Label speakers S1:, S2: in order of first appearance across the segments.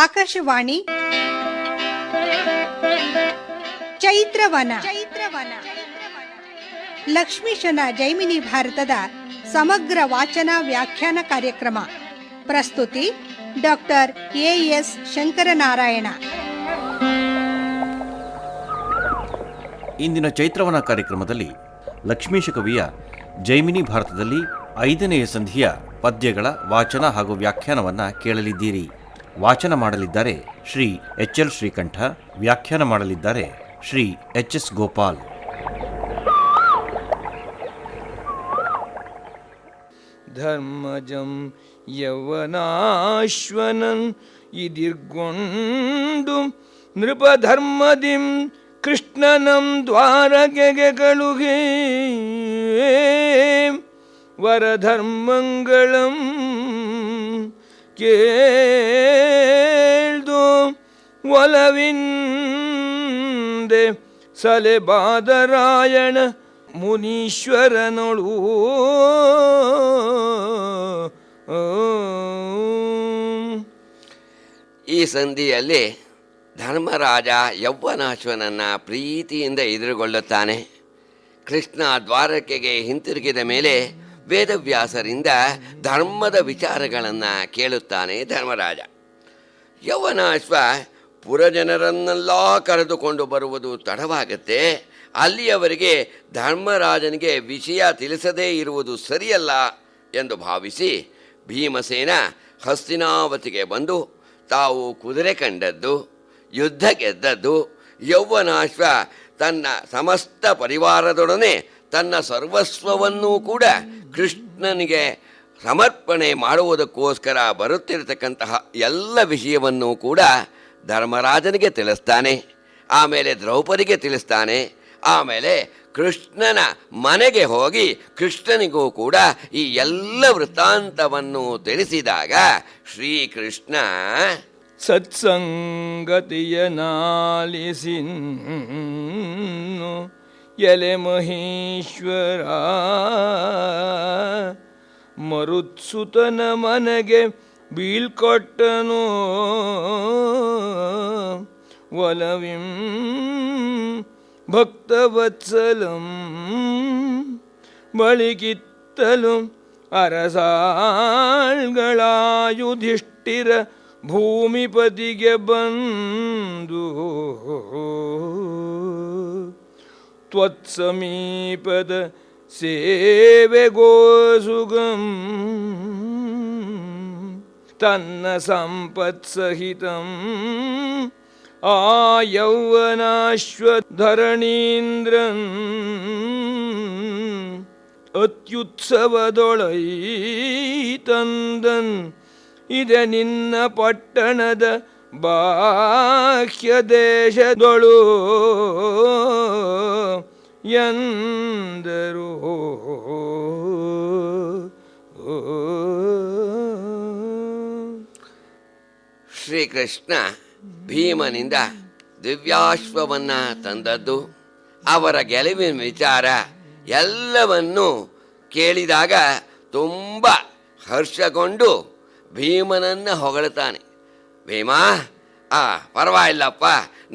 S1: ಆಕಾಶವಾಣಿ ಚೈತ್ರವನ ಲಕ್ಷ್ಮೀಶನ ಜೈಮಿನಿ ಭಾರತದ ಸಮಗ್ರ ವಾಚನ ವ್ಯಾಖ್ಯಾನ ಕಾರ್ಯಕ್ರಮ. ಪ್ರಸ್ತುತಿ ಡಾಕ್ಟರ್ ಎಎಸ್ ಶಂಕರನಾರಾಯಣ.
S2: ಇಂದಿನ ಚೈತ್ರವನ ಕಾರ್ಯಕ್ರಮದಲ್ಲಿ ಲಕ್ಷ್ಮೀಶ ಕವಿಯ ಜೈಮಿನಿ ಭಾರತದಲ್ಲಿ 5ನೇ ಸಂಧಿಯ ಪದ್ಯಗಳ ವಾಚನ ಹಾಗೂ ವ್ಯಾಖ್ಯಾನವನ್ನು ಕೇಳಲಿದ್ದೀರಿ. ವಾಚನ ಮಾಡಲಿದ್ದಾರೆ ಶ್ರೀ ಎಚ್.ಎಲ್. ಶ್ರೀಕಂಠ, ವ್ಯಾಖ್ಯಾನ ಮಾಡಲಿದ್ದಾರೆ ಶ್ರೀ ಎಚ್.ಎಸ್. ಗೋಪಾಲ್.
S3: ಧರ್ಮಜಂ ಯೌವನಾಶ್ವನನ್ ಇದಿರ್ಗೊಂಡು ನೃಪಧರ್ಮದಿಂ ಕೃಷ್ಣನಂ ದ್ವಾರಕೆಗೆ ಕಳುಹೇ ವರಧರ್ಮಂಗಳಂ ಕೇಳ್ದು ಒಲವಿಂದೆ ಸಲೆ ಬಾದರಾಯಣ ಮುನೀಶ್ವರನೊಳು.
S4: ಈ ಸಂಧಿಯಲ್ಲಿ ಧರ್ಮರಾಜ ಯೌವನಾಶ್ವನನ್ನು ಪ್ರೀತಿಯಿಂದ ಎದುರುಗೊಳ್ಳುತ್ತಾನೆ. ಕೃಷ್ಣ ದ್ವಾರಕೆಗೆ ಹಿಂತಿರುಗಿದ ಮೇಲೆ ವೇದವ್ಯಾಸರಿಂದ ಧರ್ಮದ ವಿಚಾರಗಳನ್ನು ಕೇಳುತ್ತಾನೆ ಧರ್ಮರಾಜ. ಯೌವನಾಶ್ವ ಪುರಜನರನ್ನೆಲ್ಲ ಕರೆದುಕೊಂಡು ಬರುವುದು ತಡವಾಗುತ್ತೆ. ಅಲ್ಲಿಯವರೆಗೆ ಧರ್ಮರಾಜನಿಗೆ ವಿಷಯ ತಿಳಿಸದೇ ಇರುವುದು ಸರಿಯಲ್ಲ ಎಂದು ಭಾವಿಸಿ ಭೀಮಸೇನ ಹಸ್ತಿನಾವತಿಗೆ ಬಂದು ತಾವು ಕುದುರೆ ಕಂಡದ್ದು, ಯುದ್ಧ ಗೆದ್ದದ್ದು, ಯೌವನಾಶ್ವ ತನ್ನ ಸಮಸ್ತ ಪರಿವಾರದೊಡನೆ ತನ್ನ ಸರ್ವಸ್ವವನ್ನೂ ಕೂಡ ಕೃಷ್ಣನಿಗೆ ಸಮರ್ಪಣೆ ಮಾಡುವುದಕ್ಕೋಸ್ಕರ ಬರುತ್ತಿರತಕ್ಕಂತಹ ಎಲ್ಲ ವಿಷಯವನ್ನೂ ಕೂಡ ಧರ್ಮರಾಜನಿಗೆ ತಿಳಿಸ್ತಾನೆ. ಆಮೇಲೆ ದ್ರೌಪದಿಗೆ ತಿಳಿಸ್ತಾನೆ. ಆಮೇಲೆ ಕೃಷ್ಣನ ಮನೆಗೆ ಹೋಗಿ ಕೃಷ್ಣನಿಗೂ ಕೂಡ ಈ ಎಲ್ಲ ವೃತ್ತಾಂತವನ್ನು ತಿಳಿಸಿದಾಗ ಶ್ರೀಕೃಷ್ಣ
S3: ಸತ್ಸಂಗತಿಯ ನಾಲಿಸಿನ್ನು ಎಲೆ ಮಹೇಶ್ವರ ಮರುತ್ಸುತನ ಮನೆಗೆ ಬೀಳ್ಕೊಟ್ಟನು ಒಲವಿಂ ಭಕ್ತವತ್ಸಲಂ ಬಳಿಕಿತ್ತಲು ಅರಸಾಳ್ಗಳಾಯುಧಿಷ್ಠಿರ ಭೂಮಿಪತಿಗೆ ಬಂದು ತ್ವತ್ಸಮೀಪದ ಸೇವೆಗೋಸುಗಂ ತನ್ನ ಸಂಪತ್ಸಹಿತಂ ಆ ಯೌವನಾಶ್ವಧರಣೀಂದ್ರನ್ ಅತ್ಯುತ್ಸವದೊಳೈ ತಂದನ್ ಇದೆ ನಿನ್ನ ಪಟ್ಟಣದ ಬಾಹ್ಯ ದೇಶದೊಳು ಎಂದರು.
S4: ಶ್ರೀಕೃಷ್ಣ ಭೀಮನಿಂದ ದಿವ್ಯಾಶ್ವವನ್ನು ತಂದದ್ದು, ಅವರ ಗೆಲುವಿನ ವಿಚಾರ ಎಲ್ಲವನ್ನೂ ಕೇಳಿದಾಗ ತುಂಬ ಹರ್ಷಗೊಂಡು ಭೀಮನನ್ನು ಹೊಗಳುತ್ತಾನೆ. ಭೀಮಾ, ಪರವಾಗಿಲ್ಲಪ್ಪ,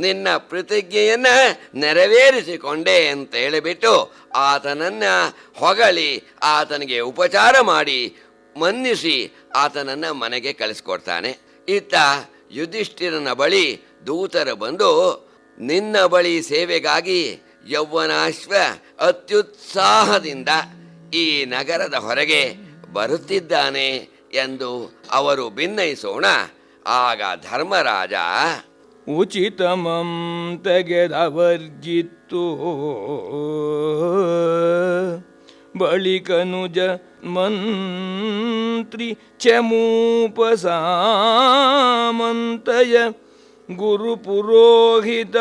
S4: ನಿನ್ನ ಪ್ರತಿಜ್ಞೆಯನ್ನು ನೆರವೇರಿಸಿಕೊಂಡೆ ಅಂತ ಹೇಳಿಬಿಟ್ಟು ಆತನನ್ನು ಹೊಗಳಿ ಆತನಿಗೆ ಉಪಚಾರ ಮಾಡಿ ಮನ್ನಿಸಿ ಆತನನ್ನು ಮನೆಗೆ ಕಳಿಸ್ಕೊಡ್ತಾನೆ. ಇತ್ತ ಯುಧಿಷ್ಠಿರನ ಬಳಿ ದೂತರು ಬಂದು ನಿನ್ನ ಬಳಿ ಸೇವೆಗಾಗಿ ಯೌವನಾಶ್ವ ಅತ್ಯುತ್ಸಾಹದಿಂದ ಈ ನಗರದ ಹೊರಗೆ ಬರುತ್ತಿದ್ದಾನೆ ಎಂದು ಅವರು ಭಿನ್ನಯಿಸೋಣ. ಆಗ ಧರ್ಮರಾಜ
S3: ಉಚಿತಮಂ ತೆಗೆದವರ್ಗಿತ್ತು ಬಳಿಕನುಜ ಮಂತ್ರಿ ಚಮೂಪಸಾಮಂತಯ ಗುರುಪುರೋಹಿತ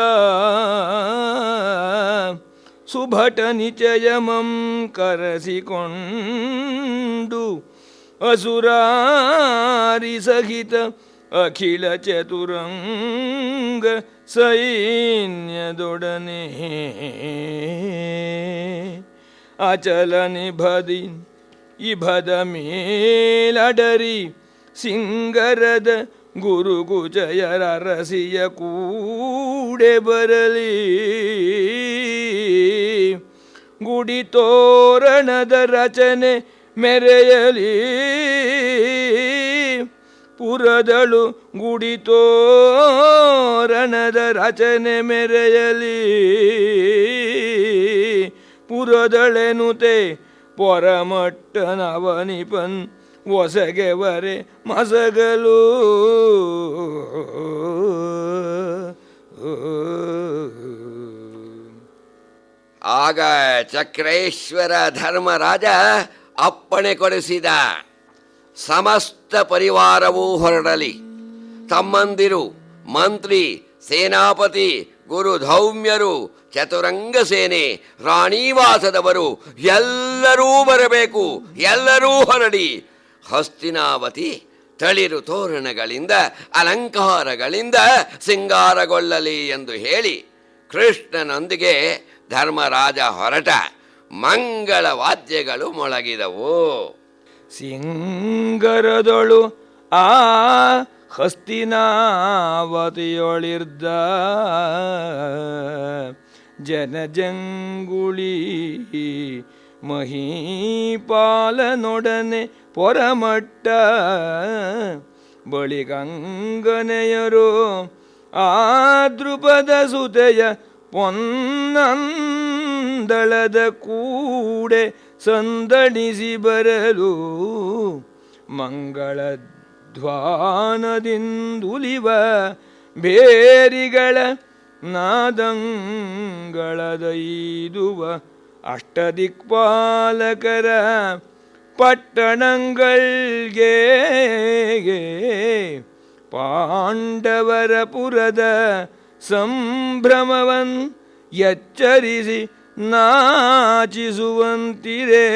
S3: ಸುಭಟ ನಿಚಯಮಂ ಕರೆಸಿಕೊಂಡು ಅಸುರಾರಿ ಸಹಿತ ಅಖಿಲ ಚತುರಂಗ ಸೈನ್ಯದೊಡನೆ ಅಚಲ ನಿಭದಿ ಇಭದ ಮೇಲಡರಿ ಸಿಂಗರದ ಗುರುಗುಜಯರ ರಸಿಯ ಕೂಡೆ ಬರಲಿ. ಗುಡಿ ತೋರಣದ ರಚನೆ ಮೆರೆಯಲಿ. ಪುರದಳು ಗುಡಿ ತೋರಣದ ರಚನೆ ಮೆರೆಯಲಿ. ಪುರದಳೆನುತೆ ಪೊರಮಟ್ಟನವನಿಪನ್ ಒಸಗೆವರೆ ಮಸಗಲು.
S4: ಆಗ ಚಕ್ರೇಶ್ವರ ಧರ್ಮರಾಜ ಅಪ್ಪಣೆ ಕೊಡಿಸಿದ. ಸಮಸ್ತ ಪರಿವಾರವೂ ಹೊರಡಲಿ. ತಮ್ಮಂದಿರು, ಮಂತ್ರಿ, ಸೇನಾಪತಿ, ಗುರು ಧೌಮ್ಯರು, ಚತುರಂಗ ಸೇನೆ, ರಾಣಿವಾಸದವರು ಎಲ್ಲರೂ ಬರಬೇಕು. ಎಲ್ಲರೂ ಹೊರಡಿ ಹಸ್ತಿನಾವತಿ ತಳಿರು ತೋರಣಗಳಿಂದ ಅಲಂಕಾರಗಳಿಂದ ಸಿಂಗಾರಗೊಳ್ಳಲಿ ಎಂದು ಹೇಳಿ ಕೃಷ್ಣನೊಂದಿಗೆ ಧರ್ಮರಾಜ ಹೊರಟ. ಮಂಗಳ ವಾದ್ಯಗಳು ಮೊಳಗಿದವು.
S3: ಸಿಂಗರದೊಳು ಆ ಹಸ್ತಿನಾವತಿಯೊಳಿರ್ದ ಜನಜಂಗುಳಿ ಮಹೀಪಾಲನೊಡನೆ ಪೊರಮಟ್ಟ ಬಳಿಗಂಗನೆಯರು ಆ ದೃಪದ ಸುತೆಯ ಪೊನ್ನಂದಳದ ಕೂಡೆ ಸಂದಣಿಸಿ ಬರಲು. ಮಂಗಳ ಧ್ವಾನದಿಂದುಲಿವ ಬೇರಿಗಳ ನಾದಂಗಳದೈದುವ ಅಷ್ಟದಿಕ್ಪಾಲಕರ ಪಟ್ಟಣಂಗಳ್ಗೆ ಪಾಂಡವರ ಪುರದ ಸಂಭ್ರಮವನ್ ಎಚ್ಚರಿಸಿ ನಾಚಿಸುವಂತಿರೇ.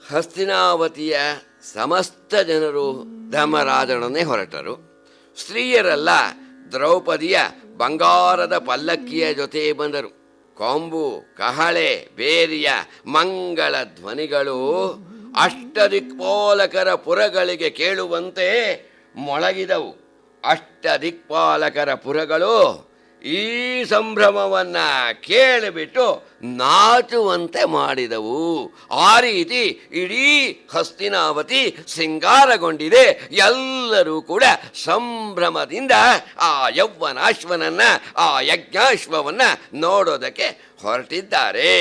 S4: ಹಸ್ತಿನಾವತಿಯ ಸಮಸ್ತ ಜನರು ಧರ್ಮರಾಜನೊಡನೆ ಹೊರಟರು. ಸ್ತ್ರೀಯರೆಲ್ಲ ದ್ರೌಪದಿಯ ಬಂಗಾರದ ಪಲ್ಲಕ್ಕಿಯ ಜೊತೆ ಬಂದರು. ಕೊಂಬು, ಕಹಳೆ, ಬೇರಿಯ ಮಂಗಳ ಧ್ವನಿಗಳು ಅಷ್ಟದಿಕ್ಪಾಲಕರ ಪುರಗಳಿಗೆ ಕೇಳುವಂತೆ ಮೊಳಗಿದವು. ಅಷ್ಟದಿಕ್ಪಾಲಕರ ಪುರಗಳು ಈ ಸಂಭ್ರಮವನ್ನ ಕೇಳಿಬಿಟ್ಟು ನಾಚುವಂತೆ ಮಾಡಿದವು. ಆ ರೀತಿ ಇಡೀ ಹಸ್ತಿನಾವತಿ ಸಿಂಗಾರಗೊಂಡಿದೆ. ಎಲ್ಲರೂ ಕೂಡ ಸಂಭ್ರಮದಿಂದ ಆ ಯೌವನಾಶ್ವನನ್ನ, ಆ ಯಜ್ಞಾಶ್ವವನ್ನ ನೋಡೋದಕ್ಕೆ ಹೊರಟಿದ್ದಾರೆ.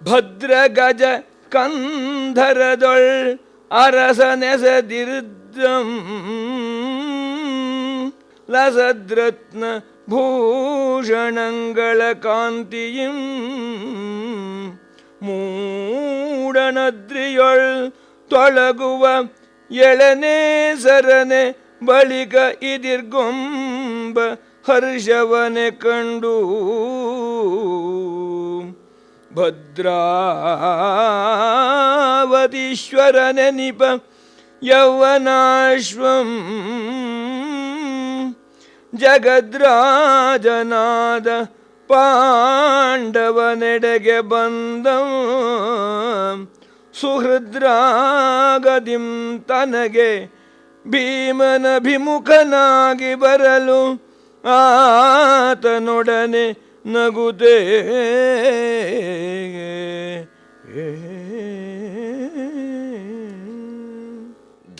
S3: ಭದ್ರ ಗಜ ಕಂಧರದೊಳ್ ಅರಸನೆಸದಿರ್ದಂ ಲಸದ್ರತ್ನ ಭೂಷಣಗಳ ಕಾಂತಿயும் ಮೂಡನದ್ರಿಯೊಳ್ ತೊಳಗುವ ಎಳನೇ ಸರನೆ ಬಳಿಕ ಇದಿರ್ಗೊಂಬ ಹರ್ಷವನೆ ಕಂಡು ಭದ್ರಾವತೀಶ್ವರನೆನಿಪ ಯೌವನಾಶ್ವಂ ಜಗದ್ರಾಜನಾದ ಪಾಂಡವನೆಡೆಗೆ ಬಂದ ಸುಹೃದ್ರಾಗದಿಂ ತನಗೆ ಭೀಮನಭಿಮುಖನಾಗಿ ಬರಲು ಆತನೊಡನೆ ನಗುತ್ತೇ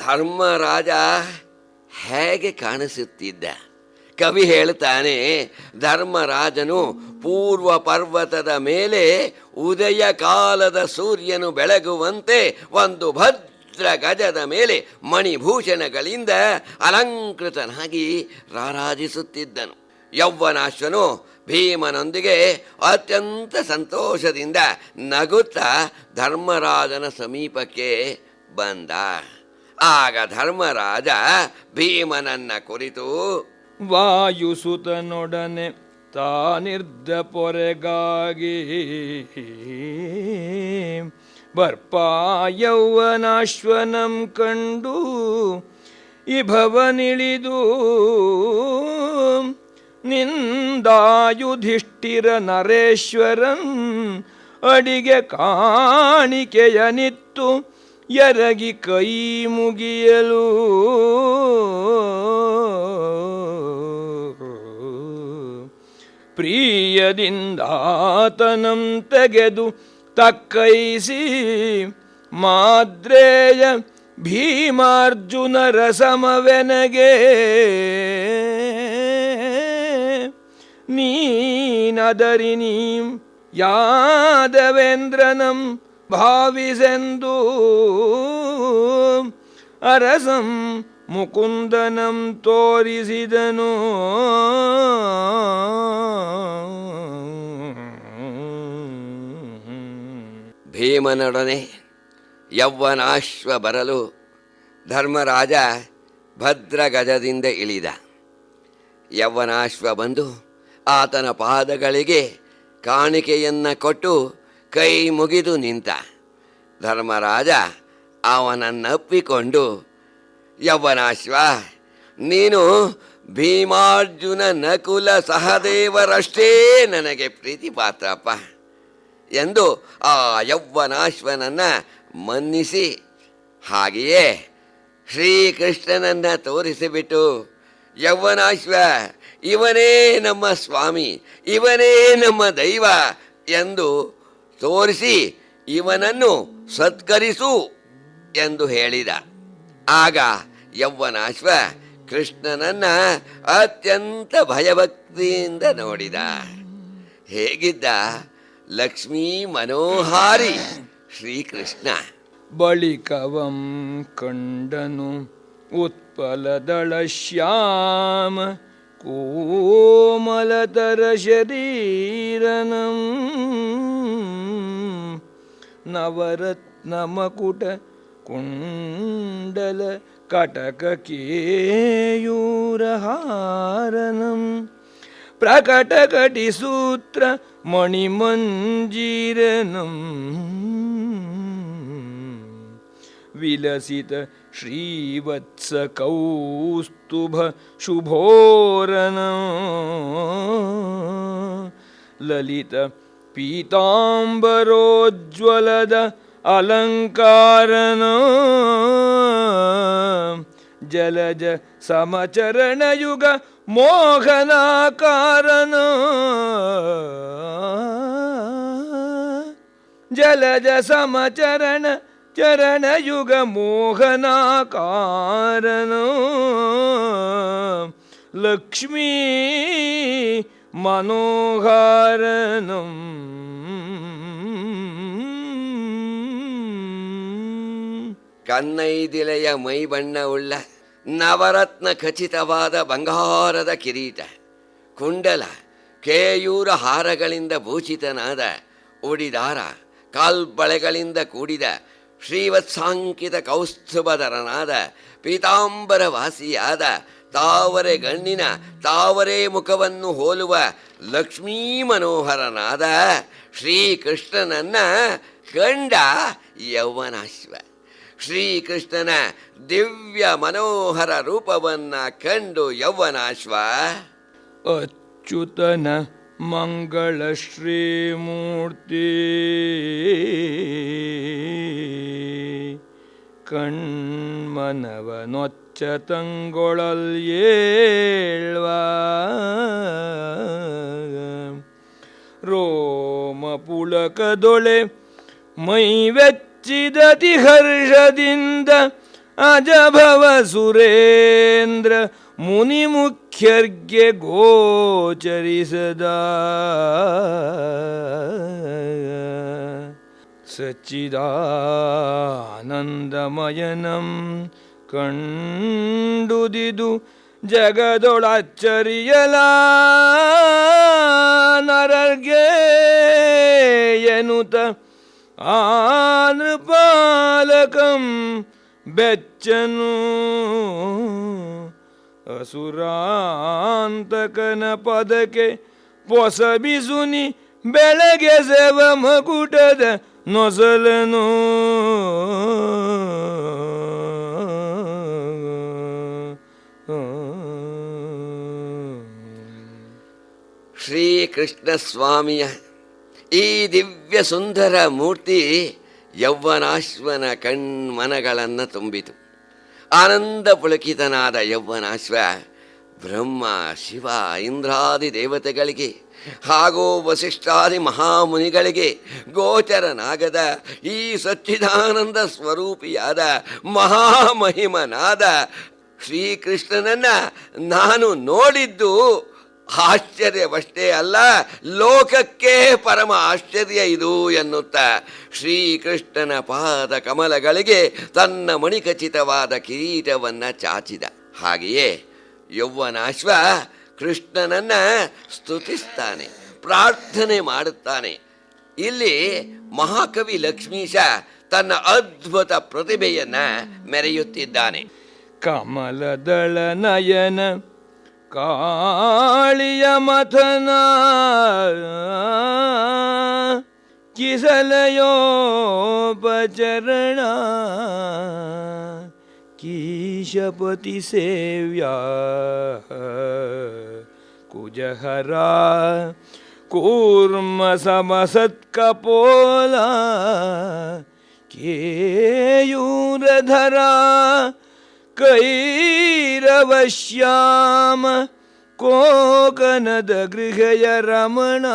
S4: ಧರ್ಮರಾಜ ಹೇಗೆ ಕಾಣಿಸುತ್ತಿದ್ದ? ಕವಿ ಹೇಳ್ತಾನೆ, ಧರ್ಮರಾಜನು ಪೂರ್ವ ಪರ್ವತದ ಮೇಲೆ ಉದಯ ಕಾಲದ ಸೂರ್ಯನು ಬೆಳಗುವಂತೆ ಒಂದು ಭದ್ರ ಗಜದ ಮೇಲೆ ಮಣಿಭೂಷಣಗಳಿಂದ ಅಲಂಕೃತನಾಗಿ ರಾರಾಜಿಸುತ್ತಿದ್ದನು. ಯೌವನಾಶ್ವನು ಭೀಮನೊಂದಿಗೆ ಅತ್ಯಂತ ಸಂತೋಷದಿಂದ ನಗುತ್ತಾ ಧರ್ಮರಾಜನ ಸಮೀಪಕ್ಕೆ ಬಂದ. ಆಗ ಧರ್ಮರಾಜ ಭೀಮನನ್ನ ಕುರಿತು,
S3: ವಾಯುಸುತನೊಡನೆ ತಾನಿರ್ದ ಪೊರೆಗಾಗಿ ಬರ್ಪಾಯೌವನಾಶ್ವನಂ ಕಂಡು ಇಭವನಿಳಿದು ನಿಂದಾಯುಧಿಷ್ಠಿರ ನರೇಶ್ವರನ್ ಅಡಿಗೆ ಕಾಣಿಕೆಯನಿತ್ತು ಎರಗಿ ಕೈ ಮುಗಿಯಲು ಪ್ರಿಯದಿಂದಾತನಂ ತೆಗೆದು ತಕ್ಕೈಸಿ ಮಾದ್ರೇಯ ಭೀಮಾರ್ಜುನರ ಸಮವೆನಗೆ ನೀನದರಿ ನೀಂ ಯಾದವೇಂದ್ರನಂ ಭಾವಿಸೆಂದು ಅರಸಂ ಮುಕುಂದನಂ ತೋರಿಸಿದನು.
S4: ಭೀಮನೊಡನೆ ಯೌವನಾಶ್ವ ಬರಲು ಧರ್ಮರಾಜ ಭದ್ರಗಜದಿಂದ ಇಳಿದ. ಯೌವನಾಶ್ವ ಬಂದು ಆತನ ಪಾದಗಳಿಗೆ ಕಾಣಿಕೆಯನ್ನು ಕೊಟ್ಟು ಕೈ ಮುಗಿದು ನಿಂತ. ಧರ್ಮರಾಜ ಅವನನ್ನಪ್ಪಿಕೊಂಡು, ಯೌವನಾಶ್ವ, ನೀನು ಭೀಮಾರ್ಜುನ ನಕುಲ ಸಹದೇವರಷ್ಟೇ ನನಗೆ ಪ್ರೀತಿ ಪಾತ್ರಪ್ಪ ಎಂದು ಆ ಯೌವನಾಶ್ವನನ್ನು ಮನ್ನಿಸಿ, ಹಾಗೆಯೇ ಶ್ರೀಕೃಷ್ಣನನ್ನು ತೋರಿಸಿಬಿಟ್ಟು, ಯೌವನಾಶ್ವ, ಇವನೇ ನಮ್ಮ ಸ್ವಾಮಿ, ಇವನೇ ನಮ್ಮ ದೈವ ಎಂದು ತೋರಿಸಿ ಇವನನ್ನು ಸತ್ಕರಿಸು ಎಂದು ಹೇಳಿದ. ಆಗ ಯೌವನಾಶ್ವ ಕೃಷ್ಣನನ್ನ ಅತ್ಯಂತ ಭಯಭಕ್ತಿಯಿಂದ ನೋಡಿದ. ಹೇಗಿದ್ದ ಲಕ್ಷ್ಮೀ ಮನೋಹಾರಿ ಶ್ರೀಕೃಷ್ಣ.
S3: ಬಳಿಕವಂ ಕಂಡನು ಉತ್ಪಲದಳ ಶ್ಯಾಮ ಕೋಮಲತರ ಶರೀರನಂ ನವರತ್ನ ಮಕುಟ ಕುಂಡಲ ಕಟಕ ಕೇಯೂರಹಾರನಂ ಪ್ರಕಟಕಟಿ ಸೂತ್ರ ಮಣಿಮಂಜೀರನಂ ವಿಲಸಿತ ಶ್ರೀವತ್ಸ ಕೌಸ್ತುಭ ಶುಭೋರನಂ ಲಲಿತ ಪೀತಾಂಬರೋಜ್ವಲದ ಅಲಂಕಾರನ ಜಲಜ ಸಮಚರಣಯುಗ ಮೋಹನಾಕಾರನ ಜಲಜ ಸಮಚರಣ ಚರಣಯುಗ ಮೋಹನಾಕಾರನ ಲಕ್ಷ್ಮೀ ಮನೋಹಾರನಂ
S4: ಕನ್ನೈದಿಲೆಯ ಮೈಬಣ್ಣವುಳ್ಳ ನವರತ್ನ ಖಚಿತವಾದ ಬಂಗಾರದ ಕಿರೀಟ, ಕುಂಡಲ, ಕೇಯೂರ ಹಾರಗಳಿಂದ ಭೂಷಿತನಾದ ಉಡಿದಾರ, ಕಾಲ್ಬಳೆಗಳಿಂದ ಕೂಡಿದ ಶ್ರೀವತ್ಸಾಂಕಿತ ಕೌಸ್ತುಭಧರನಾದ ಪೀತಾಂಬರ ವಾಸಿಯಾದ ತಾವರೆ ಗಣ್ಣಿನ ತಾವರೆ ಮುಖವನ್ನು ಹೋಲುವ ಲಕ್ಷ್ಮೀ ಮನೋಹರನಾದ ಶ್ರೀಕೃಷ್ಣನನ್ನ ಕಂಡ ಯೌವನಾಶ್ವ. ಶ್ರೀಕೃಷ್ಣನ ದಿವ್ಯ ಮನೋಹರ ರೂಪವನ್ನ ಕಂಡು ಯೌವನಾಶ್ವ
S3: ಅಚ್ಯುತನ ಮಂಗಳ ಶ್ರೀಮೂರ್ತಿ ಕಣ್ಮನವನೊಚ್ಚ ತಂಗೊಳಲ್ ಏಳ್ವ ರೋಮ ಪುಳಕದೊಳೆ ಮೈವೆಚ್ಚಿದತಿ ಹರ್ಷದಿಂದ ಅಜಭವ ಸುರೇಂದ್ರ ಮುನಿ ಮುಖ್ಯರ್ಗೆ ಗೋಚರಿಸದ ಸಚ್ಚಿದಾನಂದಮಯನಂ ಕಂಡುದಿದು ಜಗದೊಳಚ್ಚರಿಯಲ ನರರ್ಗೆ ಎನ್ನುತ್ತ ಆ ನೃಪಾಲಕಂ ಬೆಚ್ಚನು ಅಸುರಾಂತಕನ ಪದಕ್ಕೆ ಪೊಸಬಿಸುನಿ ಬೆಳಗ್ಗೆ ಸೆವ ಮಕುಟದ ನೊಸಲನು
S4: ಶ್ರೀಕೃಷ್ಣ ಸ್ವಾಮಿಯ ಈ ದಿವ್ಯ ಸುಂದರ ಮೂರ್ತಿ ಯೌವನಾಶ್ವನ ಕಣ್ಮನಗಳನ್ನು ತುಂಬಿತು. ಆನಂದ ಪುಳಕಿತನಾದ ಯೌವನಾಶ್ವ ಬ್ರಹ್ಮ, ಶಿವ, ಇಂದ್ರಾದಿ ದೇವತೆಗಳಿಗೆ ಹಾಗೂ ವಸಿಷ್ಠಾದಿ ಮಹಾಮುನಿಗಳಿಗೆ ಗೋಚರನಾಗದ ಈ ಸಚ್ಚಿದಾನಂದ ಸ್ವರೂಪಿಯಾದ ಮಹಾಮಹಿಮನಾದ ಶ್ರೀಕೃಷ್ಣನನ್ನ ನಾನು ನೋಡಿದ್ದು ಆಶ್ಚರ್ಯವಷ್ಟೇ ಅಲ್ಲ, ಲೋಕಕ್ಕೆ ಪರಮ ಆಶ್ಚರ್ಯ ಇದು ಎನ್ನುತ್ತಾ ಶ್ರೀಕೃಷ್ಣನ ಪಾದ ಕಮಲಗಳಿಗೆ ತನ್ನ ಮಣಿಖಚಿತವಾದ ಕಿರೀಟವನ್ನು ಚಾಚಿದ. ಹಾಗೆಯೇ ಯೌವನಾಶ್ವ ಕೃಷ್ಣನನ್ನ ಸ್ತುತಿಸ್ತಾನೆ, ಪ್ರಾರ್ಥನೆ ಮಾಡುತ್ತಾನೆ. ಇಲ್ಲಿ ಮಹಾಕವಿ ಲಕ್ಷ್ಮೀಶ ತನ್ನ ಅದ್ಭುತ ಪ್ರತಿಭೆಯನ್ನ ಮೆರೆಯುತ್ತಿದ್ದಾನೆ.
S3: ಕಮಲದಳ ನಯನ ಕಾಳಿಯ ಮಥನ ಕಿಸಲಯೋಪಚರಣ ಕೀಶಪತಿ ಸೇವ್ಯಾ ಕುಜಹರ ಕೂರ್ಮ ಸಮಸತ್ಕಪೋಲ ಕೇಯೂರಧರ ಕೈರವಶ್ಯಾಮ ಕೋಕನದ ಗೃಹಯ ರಮಣ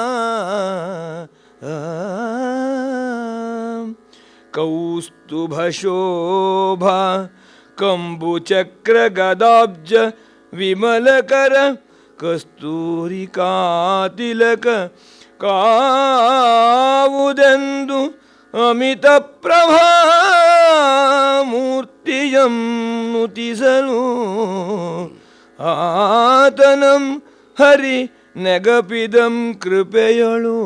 S3: ಕೌಸ್ತುಭ ಶೋಭಾ ಕಂಬುಚಕ್ರ ಗದಾಬ್ಜ ವಿಮಲಕರ ಕಸ್ತೂರಿಕಾತಿಲಕ ಕಾವುದೆಂದು ಅಮಿತ ಪ್ರಭಾ ಮೂರ್ತಿಯಂ ನುತಿಸಲು ಆತನಂ ಹರಿ ನೆಗಪಿದಂ ಕೃಪೆಯಳು.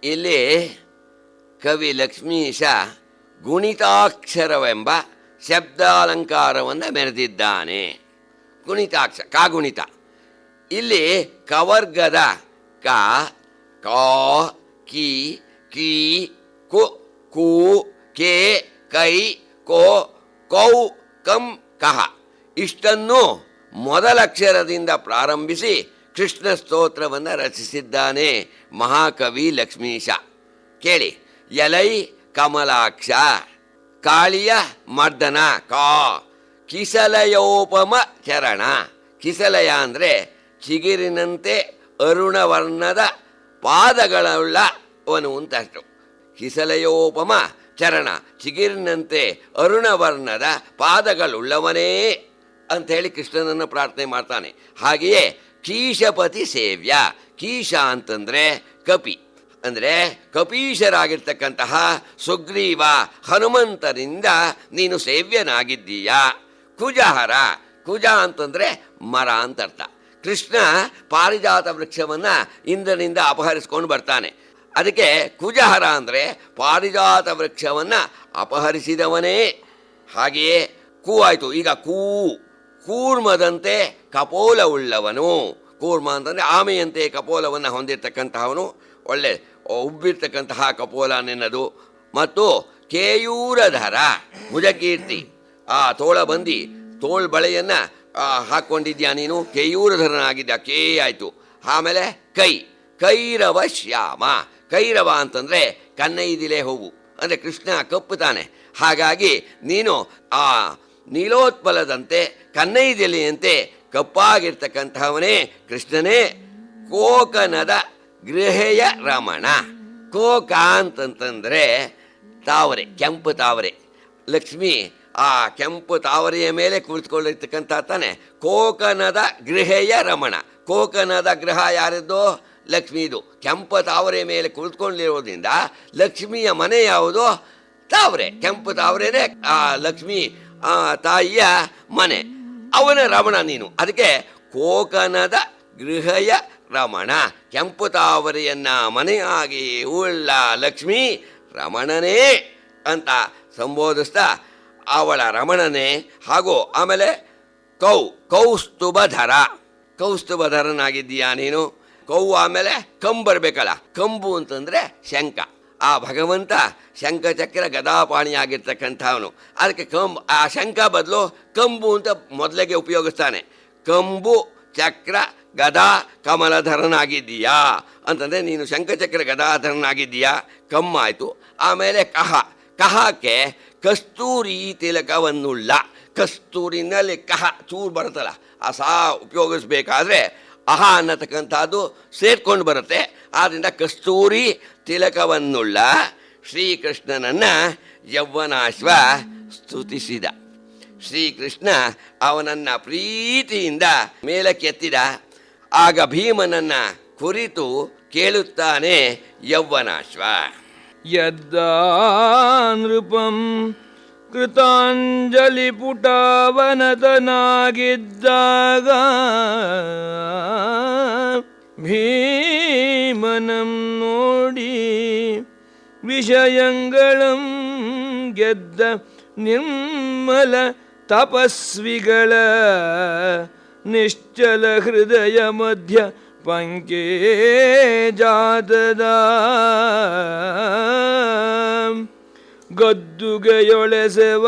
S4: ಇಲ್ಲಿ ಕವಿ ಲಕ್ಷ್ಮೀಶ ಗುಣಿತಾಕ್ಷರವೆಂಬ ಶಬ್ದಾಲಂಕಾರವನ್ನು ಮೆರೆದಿದ್ದಾನೆ. ಗುಣಿತಾಕ್ಷರ ಕಾಗುಣಿತ. ಇಲ್ಲಿ ಕವರ್ಗದ ಕ, ಕಾ, ಕಿ, ಕೀ, ಕು, ಕು, ಕೆ, ಕೈ, ಕೋ, ಕೌ, ಕಂ, ಕಹ ಇಷ್ಟನ್ನು ಮೊದಲಕ್ಷರದಿಂದ ಪ್ರಾರಂಭಿಸಿ ಕೃಷ್ಣ ಸ್ತೋತ್ರವನ್ನು ರಚಿಸಿದ್ದಾನೆ ಮಹಾಕವಿ ಲಕ್ಷ್ಮೀಶ. ಕೇಳಿ. ಎಲೈ ಕಮಲಾಕ್ಷ, ಕಾಳಿಯ ಮರ್ದನ ಕಾ, ಕಿಸಲಯೋಪಮ ಚರಣ. ಕಿಸಲಯ ಅಂದರೆ ಚಿಗಿರಿನಂತೆ ಅರುಣವರ್ಣದ ಪಾದಗಳುಳ್ಳವನು ಅಂತಷ್ಟು. ಕಿಸಲಯೋಪಮ ಚರಣ, ಚಿಗಿರಿನಂತೆ ಅರುಣವರ್ಣದ ಪಾದಗಳುಳ್ಳವನೇ ಅಂಥೇಳಿ ಕೃಷ್ಣನನ್ನು ಪ್ರಾರ್ಥನೆ ಮಾಡ್ತಾನೆ. ಹಾಗೆಯೇ ಕೀಶಪತಿ ಸೇವ್ಯ. ಕೀಶ ಅಂತಂದರೆ ಕಪಿ, ಅಂದರೆ ಕಪೀಶರಾಗಿರ್ತಕ್ಕಂತಹ ಸುಗ್ರೀವ ಹನುಮಂತರಿಂದ ನೀನು ಸೇವ್ಯನಾಗಿದ್ದೀಯಾ. ಕುಜಹರ, ಕುಜ ಅಂತಂದರೆ ಮರ ಅಂತ ಅರ್ಥ. ಕೃಷ್ಣ ಪಾರಿಜಾತ ವೃಕ್ಷವನ್ನು ಇಂದ್ರನಿಂದ ಅಪಹರಿಸ್ಕೊಂಡು ಬರ್ತಾನೆ. ಅದಕ್ಕೆ ಕುಜಹರ ಅಂದರೆ ಪಾರಿಜಾತ ವೃಕ್ಷವನ್ನು ಅಪಹರಿಸಿದವನೇ. ಹಾಗೆಯೇ ಕೂ ಆಯಿತು. ಈಗ ಕೂರ್ಮದಂತೆ ಕಪೋಲವುಳ್ಳವನು. ಕೂರ್ಮ ಅಂತಂದರೆ ಆಮೆಯಂತೆ ಕಪೋಲವನ್ನು ಹೊಂದಿರತಕ್ಕಂತಹವನು, ಒಳ್ಳೆ ಉಬ್ಬಿರ್ತಕ್ಕಂತಹ ಕಪೋಲ ನೆನ್ನದು. ಮತ್ತು ಕೇಯೂರಧರ, ಭುಜಕೀರ್ತಿ, ಆ ತೋಳಬಂದಿ ತೋಳ್ಬಳೆಯನ್ನು ಹಾಕ್ಕೊಂಡಿದ್ಯಾ ನೀನು, ಕೇಯೂರಧರನಾಗಿದ್ದ, ಕೇ ಆಯಿತು. ಆಮೇಲೆ ಕೈ, ಕೈರವ ಶ್ಯಾಮ. ಕೈರವ ಅಂತಂದರೆ ಕನ್ನೈದಿಲೆ ಹೂವು, ಅಂದರೆ ಕೃಷ್ಣ ಕಪ್ಪುತ್ತಾನೆ. ಹಾಗಾಗಿ ನೀನು ಆ ನೀಲೋತ್ಪಲದಂತೆ ಕನ್ನೈದೆಲೆಯಂತೆ ಕಪ್ಪಾಗಿರ್ತಕ್ಕಂಥವನೇ ಕೃಷ್ಣನೇ. ಕೋಕನದ ಗೃಹೆಯ ರಮಣ. ಕೋಕ ಅಂತಂತಂದರೆ ತಾವರೆ, ಕೆಂಪು ತಾವರೆ. ಲಕ್ಷ್ಮಿ ಆ ಕೆಂಪು ತಾವರೆಯ ಮೇಲೆ ಕುಳಿತುಕೊಂಡಿರ್ತಕ್ಕಂಥ ತಾನೆ ಕೋಕನದ ಗೃಹೆಯ ರಮಣ. ಕೋಕನದ ಗೃಹ ಯಾರದ್ದು? ಲಕ್ಷ್ಮೀದು. ಕೆಂಪು ತಾವರೆ ಮೇಲೆ ಕುಳಿತುಕೊಂಡಿರೋದ್ರಿಂದ ಲಕ್ಷ್ಮಿಯ ಮನೆ ಯಾವುದು? ತಾವರೆ. ಕೆಂಪು ತಾವರೆನೇ ಆ ಲಕ್ಷ್ಮಿ ತಾಯಿಯ ಮನೆ. ಅವನ ರಮಣ ನೀನು. ಅದಕ್ಕೆ ಕೋಕನದ ಗೃಹಯ ರಮಣ. ಕೆಂಪು ತಾವರೆಯನ್ನ ಮನೆಯಾಗಿ ಉಳ್ಳ ಲಕ್ಷ್ಮೀ ರಮಣನೇ ಅಂತ ಸಂಬೋಧಿಸ್ತಾ ಅವಳ ರಮಣನೇ. ಹಾಗೂ ಆಮೇಲೆ ಕೌಸ್ತುಭಧರ. ಕೌಸ್ತುಭಧರನಾಗಿದ್ದೀಯಾ ನೀನು. ಕೌ ಆಮೇಲೆ ಕಂಬು ಬರಬೇಕಲ್ಲ. ಕಂಬು ಅಂತಂದರೆ ಶಂಖ. ಆ ಭಗವಂತ ಶಂಖಚಕ್ರ ಗದಾಪಾಣಿಯಾಗಿರ್ತಕ್ಕಂಥವನು. ಅದಕ್ಕೆ ಆ ಶಂಖ ಬದಲು ಕಂಬು ಅಂತ ಮೊದಲಿಗೆ ಉಪಯೋಗಿಸ್ತಾನೆ. ಕಂಬು ಚಕ್ರ ಗದಾ ಕಮಲಧರನಾಗಿದ್ದೀಯಾ ಅಂತಂದರೆ ನೀನು ಶಂಖಚಕ್ರ ಗದಾಧರನಾಗಿದ್ದೀಯಾ, ಕಮ್ಮಾಯಿತು. ಆಮೇಲೆ ಕಹಕ್ಕೆ ಕಸ್ತೂರಿ ತಿಲಕವನ್ನುಳ್ಳ, ಕಸ್ತೂರಿನಲ್ಲಿ ಚೂರು ಬರುತ್ತಲ್ಲ, ಆ ಸಾ ಉಪಯೋಗಿಸ್ಬೇಕಾದ್ರೆ ಅಹ ಅನ್ನತಕ್ಕಂಥದ್ದು ಸೇರ್ಕೊಂಡು ಬರುತ್ತೆ. ಆದ್ದರಿಂದ ಕಸ್ತೂರಿ ತಿಲಕವನ್ನುಳ್ಳ ಶ್ರೀಕೃಷ್ಣನನ್ನು ಯೌವನಾಶ್ವ ಸ್ತುತಿಸಿದ. ಶ್ರೀಕೃಷ್ಣ ಅವನನ್ನು ಪ್ರೀತಿಯಿಂದ ಮೇಲಕ್ಕೆತ್ತಿದ. ಆಗ ಭೀಮನನ್ನು ಕುರಿತು ಕೇಳುತ್ತಾನೆ ಯೌವನಾಶ್ವ.
S3: ಯದ್ದಾ ನೃಪಂ ಕೃತಾಂಜಲಿ ಪುಟಾವನತನಾಗಿದ್ದಾಗ ಭೀಮನಂ ನೋಡಿ ವಿಷಯಂಗಳಂ ಗೆದ್ದ ನಿರ್ಮಲ ತಪಸ್ವಿಗಳ ನಿಶ್ಚಲ ಹೃದಯ ಮಧ್ಯ ಪಂಕೆ ಜಾತದ ಗದ್ದುಗೆಯೊಳೆಸೆವ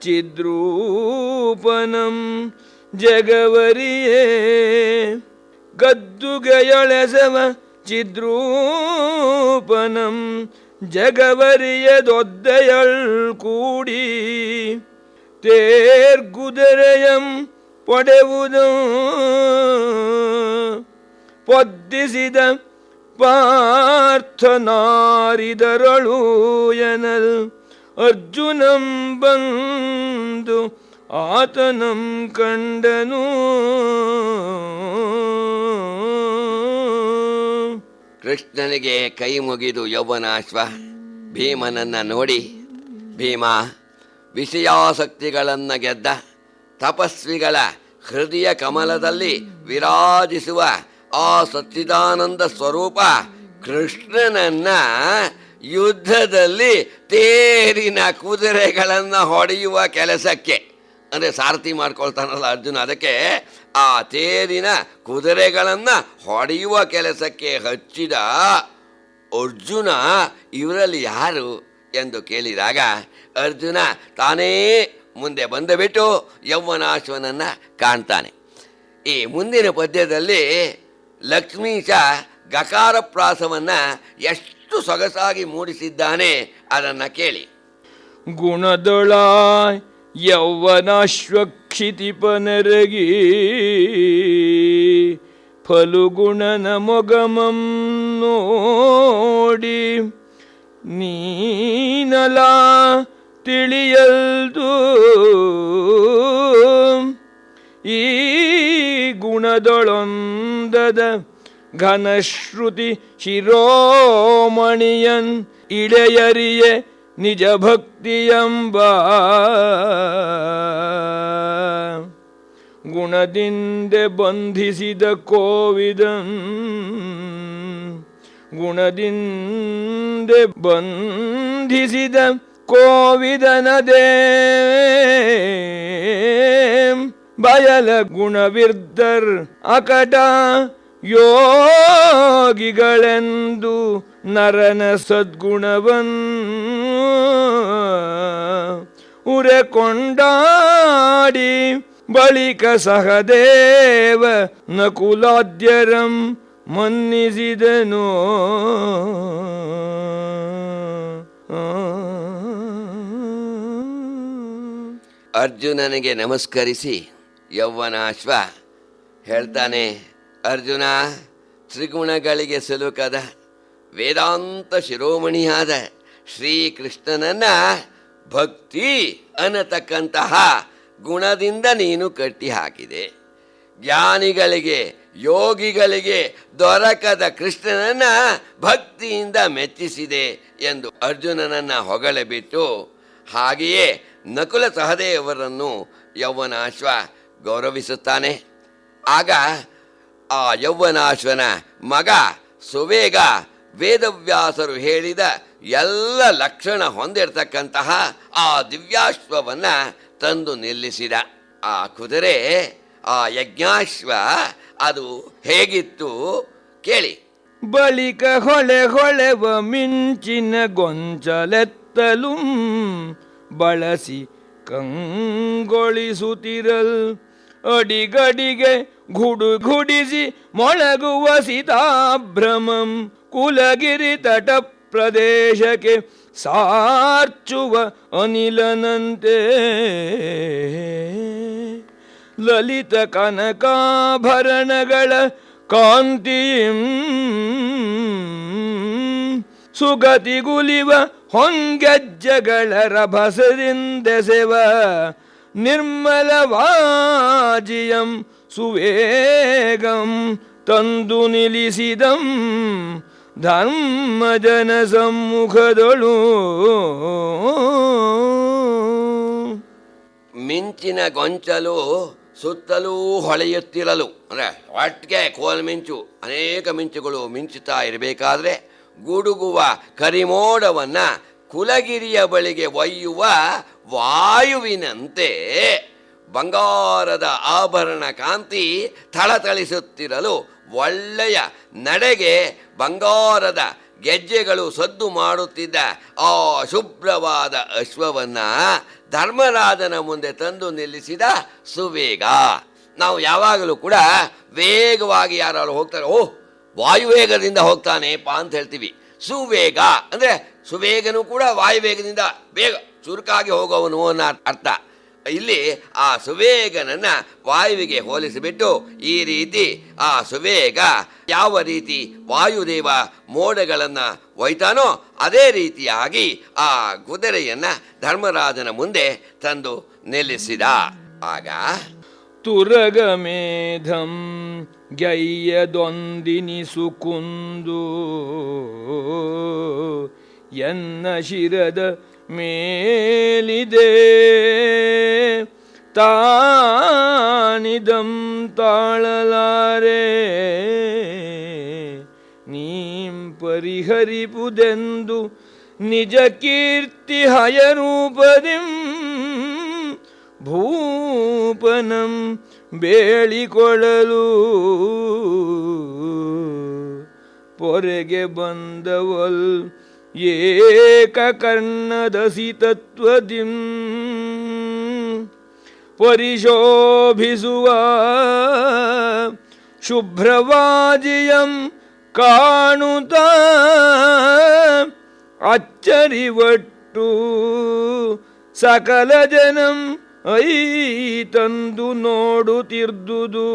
S3: ಚಿದ್ರೂಪನಂ ಜಗವರಿಯೇ, ಗದ್ದುಗೆಯೊಳೆಸೆವ ಚಿದ್ರೂಪನಂ ಜಗವರಿಯದೊದ್ದೆಯಳ್ ಕೂಡಿ ತೇರ್ಗುದರೆಯಂ ಪಡೆವುದು ಪೊದ್ದಿಸಿದ ಪಾರ್ಥನಾರಿದರಳು ಎನಲ್ ಅರ್ಜುನಂ ಬಂದು ಆತನಂ ಕಂಡನು.
S4: ಕೃಷ್ಣನಿಗೆ ಕೈ ಮುಗಿದು ಯೌವನಾಶ್ವ ಭೀಮನನ್ನು ನೋಡಿ, ಭೀಮ ವಿಷಯಾಸಕ್ತಿಗಳನ್ನು ಗೆದ್ದ ತಪಸ್ವಿಗಳ ಹೃದಯ ಕಮಲದಲ್ಲಿ ವಿರಾಜಿಸುವ ಆ ಸಚ್ಚಿದಾನಂದ ಸ್ವರೂಪ ಕೃಷ್ಣನನ್ನ ಯುದ್ಧದಲ್ಲಿ ತೇರಿನ ಕುದುರೆಗಳನ್ನು ಹೊಡೆಯುವ ಕೆಲಸಕ್ಕೆ, ಅಂದರೆ ಸಾರಥಿ ಮಾಡ್ಕೊಳ್ತಾನಲ್ಲ ಅರ್ಜುನ, ಅದಕ್ಕೆ ಆ ತೇರಿನ ಕುದುರೆಗಳನ್ನು ಹೊಡೆಯುವ ಕೆಲಸಕ್ಕೆ ಹಚ್ಚಿದ ಅರ್ಜುನ ಇವರಲ್ಲಿ ಯಾರು ಎಂದು ಕೇಳಿದಾಗ ಅರ್ಜುನ ತಾನೇ ಮುಂದೆ ಬಂದುಬಿಟ್ಟು ಯೌವನಾಶ್ವನನ್ನು ಕಾಣ್ತಾನೆ. ಈ ಮುಂದಿನ ಪದ್ಯದಲ್ಲಿ ಲಕ್ಷ್ಮೀಶ ಗಕಾರ ಪ್ರಾಸವನ್ನು ಎಷ್ಟು ಸೊಗಸಾಗಿ ಮೂಡಿಸಿದ್ದಾನೆ ಅದನ್ನು ಕೇಳಿ.
S3: ಗುಣದೊಳಾಯ್ ಯೌವನಾಶ್ವಕ್ಷಿತಿಪನರಗಿ ಫಲುಗುಣನ ಮೊಗಮಂ ನೋಡಿ ನೀನಲ ತಿಳಿಯಲ್ದು ಈ ಗುಣದೊಳೊಂದದ ಘನಶ್ರುತಿ ಶಿರೋಮಣಿಯನ್ ಇಳೆಯರಿಯೆ ನಿಜ ಭಕ್ತಿಯಂಬ ಗುಣದಿಂದೆ ಬಂಧಿಸಿದ ಕೋವಿದನ್, ಗುಣದಿಂದೆ ಬಂಧಿಸಿದ ಕೋವಿದನದೇ ಬಯಲ ಗುಣವಿರ್ಧರ್ ಅಕಟ ಯೋಗಿಗಳೆಂದು ನರನ ಸದ್ಗುಣವನ್ ಉರೆ ಕೊಂಡಾಡಿ ಬಳಿಕ ಸಹದೇವ ನಕುಲಾದ್ಯರಂ ಮನ್ನಿಸಿದನು.
S4: ಅರ್ಜುನನಿಗೆ ನಮಸ್ಕರಿಸಿ ಯೌವನಾಶ್ವ ಹೇಳ್ತಾನೆ, ಅರ್ಜುನ ತ್ರಿಗುಣಗಳಿಗೆ ಸಿಲುಕದ ವೇದಾಂತ ಶಿರೋಮಣಿಯಾದ ಶ್ರೀಕೃಷ್ಣನನ್ನ ಭಕ್ತಿ ಅನ್ನತಕ್ಕಂತಹ ಗುಣದಿಂದ ನೀನು ಕಟ್ಟಿ ಹಾಕಿದೆ. ಜ್ಞಾನಿಗಳಿಗೆ ಯೋಗಿಗಳಿಗೆ ದೊರಕದ ಕೃಷ್ಣನನ್ನ ಭಕ್ತಿಯಿಂದ ಮೆಚ್ಚಿಸಿದೆ ಎಂದು ಅರ್ಜುನನನ್ನು ಹೊಗಳೆಬಿಟ್ಟು, ಹಾಗೆಯೇ ನಕುಲ ಸಹದೇವರನ್ನು ಯೌವನಾಶ್ವ ಗೌರವಿಸುತ್ತಾನೆ. ಆಗ ಆ ಯೌವನಾಶ್ವನ ಮಗ ಸುವೇಗ ವೇದವ್ಯಾಸರು ಹೇಳಿದ ಎಲ್ಲ ಲಕ್ಷಣ ಹೊಂದಿರತಕ್ಕಂತಹ ಆ ದಿವ್ಯಾಶ್ವವನ್ನು ತಂದು ನಿಲ್ಲಿಸಿದ. ಆ ಕುದುರೆ, ಆ ಯಜ್ಞಾಶ್ವ ಅದು ಹೇಗಿತ್ತು ಕೇಳಿ.
S3: ಬಳಿಕ ಹೊಳೆ ಹೊಳೆವ ಮಿಂಚಿನ ಗೊಂಚಲೆತ್ತಲು ಬಳಸಿ ಕಂಗೊಳಿಸುತ್ತಿರಲ್ ಅಡಿಗಡಿಗೆ ಗುಡಿಸಿ ಮೊಳಗುವ ಸೀತಾಭ್ರಮಂ ಕುಲಗಿರಿ ತಟ ಪ್ರದೇಶಕ್ಕೆ ಸಾರ್ಚುವ ಅನಿಲನಂತೆ ಲಲಿತ ಕನಕಾಭರಣಗಳ ಕಾಂತಿಯಂ ಸುಗತಿಗುಲಿವ ಹೊಂಗೆಜ್ಜಗಳ ರಭಸದಿಂದೆಸೆವ ನಿರ್ಮಲವಾಜಿಯಂ ಸುವೇಗಂ ತಂದು ನಿಲ್ಲಿಸಿದಂ ಧರ್ಮಜನ ಸಮ್ಮುಖದೊಳು.
S4: ಮಿಂಚಿನ ಗೊಂಚಲು ಸುತ್ತಲೂ ಹೊಳೆಯುತ್ತಿರಲು, ಅಂದರೆ ಒಟ್ಟಿಗೆ ಕೋಲ್ ಮಿಂಚು, ಅನೇಕ ಮಿಂಚುಗಳು ಮಿಂಚುತ್ತಾ ಇರಬೇಕಾದ್ರೆ ಗುಡುಗುವ ಕರಿಮೋಡವನ್ನು ಕುಲಗಿರಿಯ ಬಳಿಗೆ ಒಯ್ಯುವ ವಾಯುವಿನಂತೆ ಬಂಗಾರದ ಆಭರಣ ಕಾಂತಿ ಥಳಥಳಿಸುತ್ತಿರಲು ಒಳ್ಳೆಯ ನಡೆಗೆ ಬಂಗಾರದ ಗೆಜ್ಜೆಗಳು ಸದ್ದು ಮಾಡುತ್ತಿದ್ದ ಆ ಶುಭ್ರವಾದ ಅಶ್ವವನ್ನ ಧರ್ಮರಾಜನ ಮುಂದೆ ತಂದು ನಿಲ್ಲಿಸಿದ ಸುವೇಗ. ನಾವು ಯಾವಾಗಲೂ ಕೂಡ ವೇಗವಾಗಿ ಯಾರು ಹೋಗ್ತಾರೆ, ಓಹ್ ವಾಯುವೇಗದಿಂದ ಹೋಗ್ತಾನೆಪ್ಪ ಅಂತ ಹೇಳ್ತೀವಿ. ಸುವೇಗ ಅಂದರೆ ಸುವೇಗನೂ ಕೂಡ ವಾಯುವೇಗದಿಂದ ಬೇಗ ಚುರುಕಾಗಿ ಹೋಗೋವನು ಅನ್ನೋ ಅರ್ಥ. ಇಲ್ಲಿ ಆ ಸುವೇಗನನ್ನು ವಾಯುವಿಗೆ ಹೋಲಿಸಿಬಿಟ್ಟು ಈ ರೀತಿ ಆ ಸುವೇಗ ಯಾವ ರೀತಿ ವಾಯುದೇವ ಮೋಡಗಳನ್ನು ಒಯ್ತಾನೋ ಅದೇ ರೀತಿಯಾಗಿ ಆ ಕುದುರೆಯನ್ನು ಧರ್ಮರಾಜನ ಮುಂದೆ ತಂದು ನಿಲ್ಲಿಸಿದ. ಆಗ
S3: ತುರಗಮೇಧಂ ಗಯ್ಯದೊಂದಿನಿಸು ಕುಂದು ಎನ್ನ ಶಿರದ ಮೇಲಿದೆ ತಾನಿದಂ ತಾಳಲಾರೆ ನೀಂ ಪರಿಹರಿಪುದೆಂದು ನಿಜ ಕೀರ್ತಿ ಹಯರೂಪದಿಂ ಭೂಪನಂ ಬೇಳಿಕೊಳ್ಳಲು ಪೊರೆಗೆ ಬಂದವಲ್ ಏಕಕರ್ಣದಸಿ ತತ್ವದಿಂ ಪರಿಶೋಭಿಸುವ ಶುಭ್ರವಾಜಿಯಂ ಕಾಣುತ್ತ ಅಚ್ಚರಿವಟ್ಟು ಸಕಲ ಜನಂ ಐ ತಂದು ನೋಡುತ್ತಿರ್ದುದು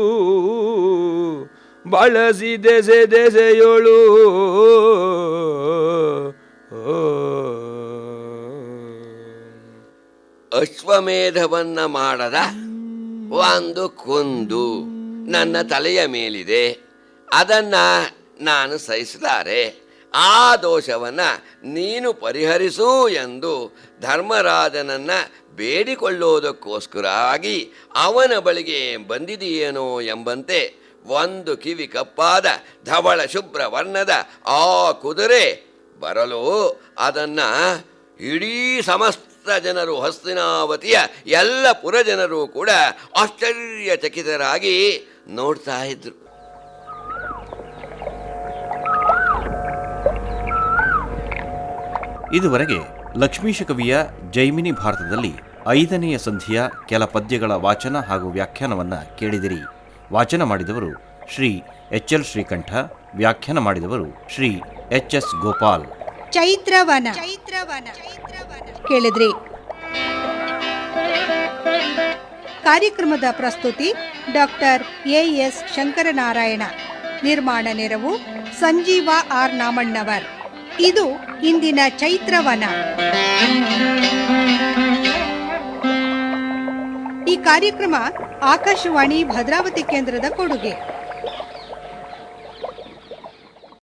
S3: ಬಳಸಿ ದೆಸೆಯೊಳು
S4: ಅಶ್ವಮೇಧವನ್ನ ಮಾಡದ ಒಂದು ಕುಂದು ನನ್ನ ತಲೆಯ ಮೇಲಿದೆ, ಅದನ್ನ ನಾನು ಸಹಿಸಲಾರೆ. ಆ ದೋಷವನ್ನ ನೀನು ಪರಿಹರಿಸು ಎಂದು ಧರ್ಮರಾಜನನ್ನ ಬೇಡಿಕೊಳ್ಳೋದಕ್ಕೋಸ್ಕರವಾಗಿ ಅವನ ಬಳಿಗೆ ಬಂದಿದೆಯೇನೋ ಎಂಬಂತೆ ಒಂದು ಕಿವಿ ಕಪ್ಪಾದ ಧವಳ ಶುಭ್ರ ವರ್ಣದ ಆ ಕುದುರೆ ಬರಲು ಅದನ್ನು ಇಡೀ ಸಮಸ್ತ ಜನರು, ಹಸ್ತಿನಾವತಿಯ ಎಲ್ಲ ಪುರಜನರು ಕೂಡ ಆಶ್ಚರ್ಯಚಕಿತರಾಗಿ ನೋಡ್ತಾ ಇದ್ರು.
S2: ಇದುವರೆಗೆ ಲಕ್ಷ್ಮೀಶ ಕವಿಯ ಜೈಮಿನಿ ಭಾರತದಲ್ಲಿ 5ನೆಯ ಸಂಧಿಯ ಕೆಲ ಪದ್ಯಗಳ ವಾಚನ ಹಾಗೂ ವ್ಯಾಖ್ಯಾನವನ್ನು ಕೇಳಿದಿರಿ. ವಾಚನ ಮಾಡಿದವರು ಶ್ರೀ ಎಚ್.ಎಲ್. ಶ್ರೀಕಂಠ, ವ್ಯಾಖ್ಯಾನ ಮಾಡಿದವರು ಶ್ರೀ ಎಚ್.ಎಸ್. ಗೋಪಾಲ್.
S1: ಚೈತ್ರವನ ಕೇಳಿದ್ರಿ. ಕಾರ್ಯಕ್ರಮದ ಪ್ರಸ್ತುತಿ ಡಾಕ್ಟರ್ ಎ.ಎಸ್. ಶಂಕರನಾರಾಯಣ. ನಿರ್ಮಾಣ ನೆರವು ಸಂಜೀವ ಆರ್ ನಾಮಣ್ಣವರ್. ಇದು ಇಂದಿನ ಚೈತ್ರವನ. ಈ ಕಾರ್ಯಕ್ರಮ ಆಕಾಶವಾಣಿ ಭದ್ರಾವತಿ ಕೇಂದ್ರದ ಕೊಡುಗೆ.